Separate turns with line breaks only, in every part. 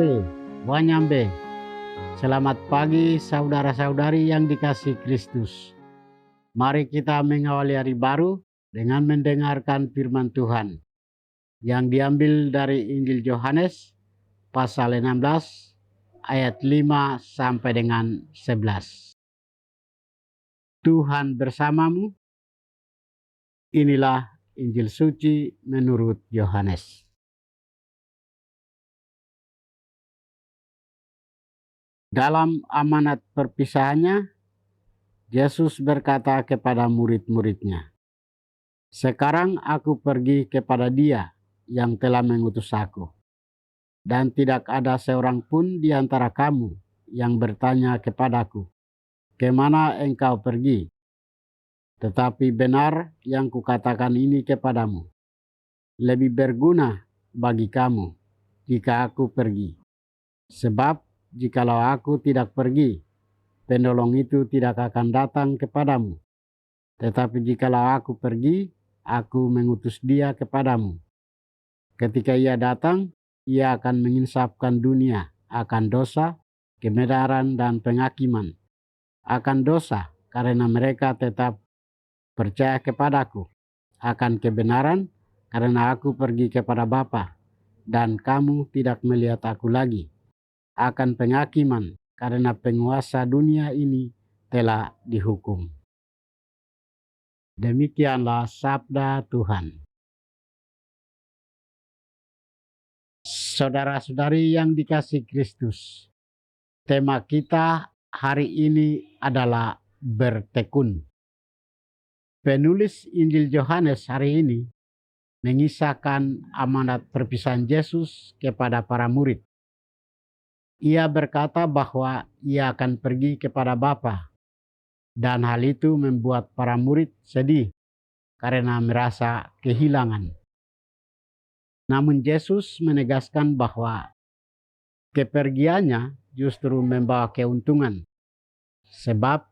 Namaste, Wanyambe. Selamat pagi saudara-saudari yang dikasihi Kristus. Mari kita mengawali hari baru dengan mendengarkan firman Tuhan yang diambil dari Injil Yohanes pasal 16 ayat 5 sampai dengan 11. Tuhan bersamamu. Inilah Injil suci menurut Yohanes. Dalam amanat perpisahannya, Yesus berkata kepada murid-muridnya, "Sekarang aku pergi kepada Dia yang telah mengutus aku, dan tidak ada seorang pun di antara kamu yang bertanya kepadaku, 'Kemana engkau pergi?' Tetapi benar yang kukatakan ini kepadamu, lebih berguna bagi kamu jika aku pergi. Sebab jikalau aku tidak pergi, penolong itu tidak akan datang kepadamu. Tetapi jikalau aku pergi, aku mengutus Dia kepadamu. Ketika Ia datang, Ia akan menginsafkan dunia akan dosa, kebenaran, dan penghakiman. Akan dosa, karena mereka tetap percaya kepadaku. Akan kebenaran, karena aku pergi kepada Bapa, dan kamu tidak melihat aku lagi. Akan penghakiman, karena penguasa dunia ini telah dihukum." Demikianlah sabda Tuhan. Saudara-saudari yang dikasihi Kristus, tema kita hari ini adalah bertekun. Penulis Injil Yohanes hari ini mengisahkan amanat perpisahan Yesus kepada para murid. Ia berkata bahwa ia akan pergi kepada Bapa, dan hal itu membuat para murid sedih karena merasa kehilangan. Namun Yesus menegaskan bahwa kepergiannya justru membawa keuntungan, sebab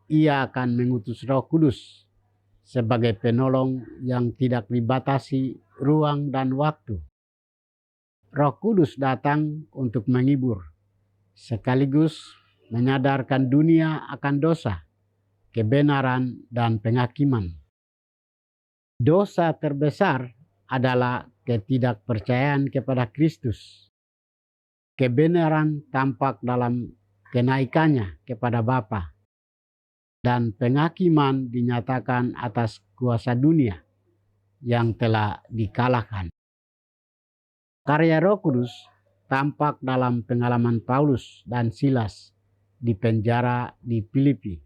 Ia akan mengutus Roh Kudus sebagai penolong yang tidak dibatasi ruang dan waktu. Roh Kudus datang untuk menghibur, sekaligus menyadarkan dunia akan dosa, kebenaran, dan penghakiman. Dosa terbesar adalah ketidakpercayaan kepada Kristus. Kebenaran tampak dalam kenaikannya kepada Bapa, dan penghakiman dinyatakan atas kuasa dunia yang telah dikalahkan. Karya Roh Kudus tampak dalam pengalaman Paulus dan Silas di penjara di Filipi.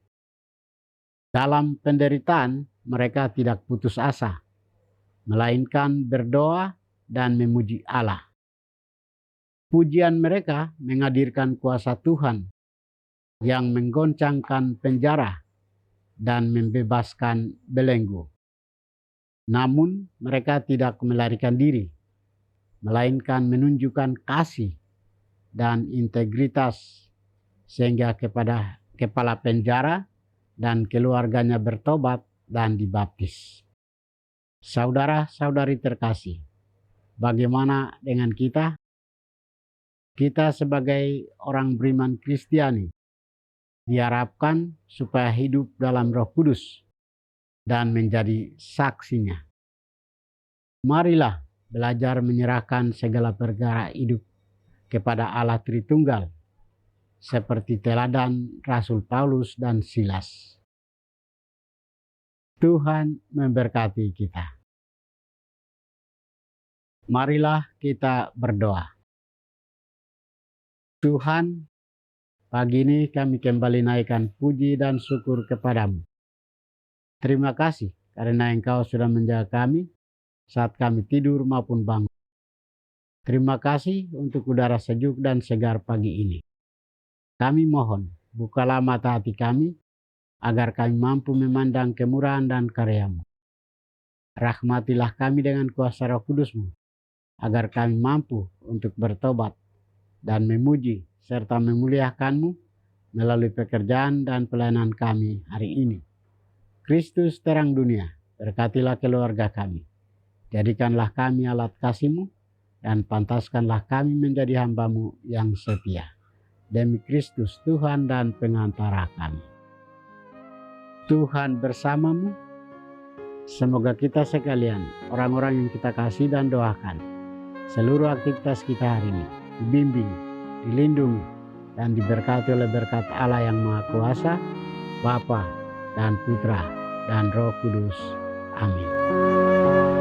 Dalam penderitaan, mereka tidak putus asa, melainkan berdoa dan memuji Allah. Pujian mereka menghadirkan kuasa Tuhan yang menggoncangkan penjara dan membebaskan belenggu. Namun mereka tidak melarikan diri, melainkan menunjukkan kasih dan integritas sehingga kepada kepala penjara dan keluarganya bertobat dan dibaptis. Saudara-saudari terkasih, bagaimana dengan kita? Kita sebagai orang beriman Kristiani diharapkan supaya hidup dalam Roh Kudus dan menjadi saksinya. Marilah belajar menyerahkan segala perkara hidup kepada Allah Tritunggal, seperti teladan Rasul Paulus dan Silas. Tuhan memberkati kita. Marilah kita berdoa. Tuhan, pagi ini kami kembali naikkan puji dan syukur kepadamu. Terima kasih karena Engkau sudah menjaga kami saat kami tidur maupun bangun. Terima kasih untuk udara sejuk dan segar pagi ini. Kami mohon, bukalah mata hati kami, agar kami mampu memandang kemurahan dan karya-Mu. Rahmatilah kami dengan kuasa Roh Kudus-Mu, agar kami mampu untuk bertobat dan memuji serta memuliakan-Mu melalui pekerjaan dan pelayanan kami hari ini. Kristus terang dunia, berkatilah keluarga kami. Jadikanlah kami alat kasih-Mu dan pantaskanlah kami menjadi hamba-Mu yang setia. Demi Kristus Tuhan dan pengantara kami. Tuhan bersamamu. Semoga kita sekalian, orang-orang yang kita kasih dan doakan, seluruh aktivitas kita hari ini dibimbing, dilindungi, dan diberkati oleh berkat Allah yang Maha Kuasa, Bapa dan Putra dan Roh Kudus. Amin.